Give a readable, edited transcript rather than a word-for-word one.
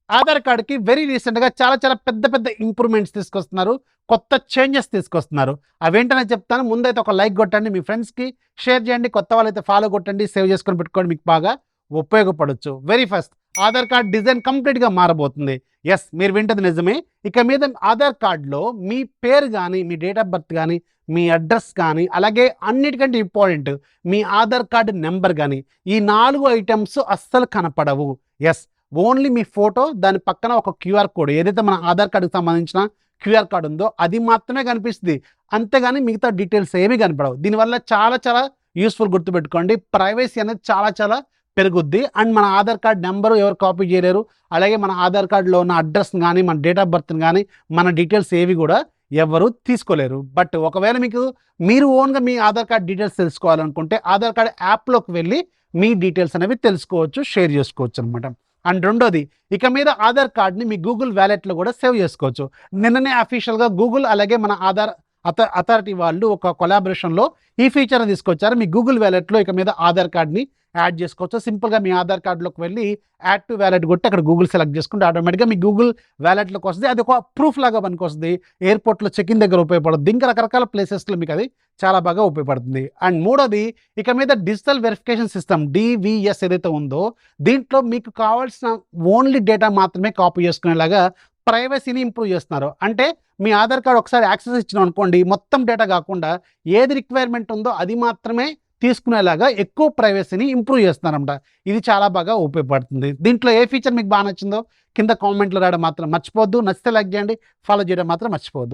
ఆధార్ కార్డ్‌కి వెరీ రీసెంట్‌గా చాలా చాలా పెద్ద పెద్ద ఇంప్రూవ్‌మెంట్స్ తీసుకొస్తున్నారు. కొత్త చేంజెస్ తీసుకొస్తున్నారు. అవేంటనే చెప్తాను. ముందైతే ఒక లైక్ కొట్టండి. మీ ఫ్రెండ్స్‌కి షేర్ చేయండి. కొత్త వాళ్ళైతే ఫాలో కొట్టండి. సేవ్ చేసుకొని పెట్టుకోండి. మీకు బాగా ఉపయోగపడొచ్చు. Very first Aadhaar card design కంప్లీట్‌గా మారబోతుంది. యెస్, మీరు వింటది నిజమే. ఇక మీద ఆధార్ కార్డ్‌లో మీ పేరు గాని, మీ డేట్ ఆఫ్ బర్త్ గాని, మీ అడ్రస్ గాని, అలాగే అన్నిటికంటే ఇంపార్టెంట్ మీ ఆధార్ కార్డ్ నంబర్ గాని, ఈ 4 ఐటెమ్స్ అస్సలు కనపడవు. యెస్, ఓన్లీ మీ ఫోటో, దాని పక్కన ఒక క్యూఆర్ కోడ్, ఏదైతే మన ఆధార్ కార్డ్‌కి సంబంధించిన క్యూఆర్ కార్డ్ ఉందో అది మాత్రమే కనిపిస్తుంది. అంతేగాని మిగతా డీటెయిల్స్ ఏమీ కనపడవు. దీనివల్ల చాలా చాలా యూస్‌ఫుల్ గుర్తుపెట్టుకోండి. ప్రైవసీ అనేది చాలా చాలా పెరుగుద్ది. అండ్ మన ఆధార్ కార్డ్ నెంబరు ఎవరు కాపీ చేయలేరు. అలాగే మన ఆధార్ కార్డ్‌లో ఉన్న అడ్రస్‌ని గాని, మన డేట్ ఆఫ్ బర్త్‌ని గాని, మన డీటెయిల్స్ ఏవి కూడా ఎవ్వరు తీసుకోలేరు. బట్ ఒకవేళ మీరు ఓన్‌గా మీ ఆధార్ కార్డ్ డీటెయిల్స్ తెలుసుకోవాలనుకుంటే ఆధార్ కార్డ్ యాప్‌లోకి వెళ్ళి మీ డీటెయిల్స్ అనేవి తెలుసుకోవచ్చు, షేర్ చేసుకోవచ్చు అనమాట. అండ్ రెండోది, ఇక మీద ఆధార్ కార్డ్‌ని మీ గూగుల్ వాలెట్‌లో కూడా సేవ్ చేసుకోవచ్చు. నిన్ననే అఫీషియల్‌గా గూగుల్ అలాగే మన ఆధార్ అథారిటీ వాళ్ళు ఒక కొలాబరేషన్‌లో ఈ ఫీచర్‌ని తీసుకొచ్చారు. మీ గూగుల్ వాలెట్‌లో ఇక మీద ఆధార్ కార్డ్‌ని యాడ్ చేసుకోవచ్చు. సింపుల్‌గా మీ ఆధార్ కార్డ్‌లోకి వెళ్ళి యాడ్ టు వాలెట్ కొట్టి అక్కడ గూగుల్ సెలెక్ట్ చేసుకుంటే ఆటోమేటిక్‌గా మీ గూగుల్ వాలెట్‌లోకి వస్తది. అది ఒక ప్రూఫ్ లాగా పనికొస్తది. ఎయిర్‌పోర్ట్‌లో చెక్ ఇన్ దగ్గర ఉపయోగపడుద్ది. ఇంకా రకరకాల ప్లేసెస్‌లో మీకు అది చాలా బాగా ఉపయోగపడుతుంది. అండ్ మూడోది, ఇక మీద డిజిటల్ వెరిఫికేషన్ సిస్టమ్ డీవీఎస్ ఏదైతే ఉందో దీంట్లో మీకు కావాల్సిన ఓన్లీ డేటా మాత్రమే కాపీ చేసుకునేలాగా ప్రైవసీని ఇంప్రూవ్ చేస్తున్నారు. అంటే మీ ఆధార్ కార్డ్ ఒకసారి యాక్సెస్ ఇచ్చినాం అనుకోండి, మొత్తం డేటా కాకుండా ఏది రిక్వైర్మెంట్ ఉందో అది మాత్రమే తీసుకునేలాగా ఎక్కువ ప్రైవసీని ఇంప్రూవ్ చేస్తున్నారన్నమాట. ఇది చాలా బాగా ఉపయోగపడుతుంది. దీంట్లో ఏ ఫీచర్ మీకు బాగా నచ్చిందో కింద కామెంట్‌లో రాయడం మాత్రం మర్చిపోవద్దు. నచ్చితే లైక్ చేయండి. ఫాలో చేయడం మాత్రం మర్చిపోవద్దు.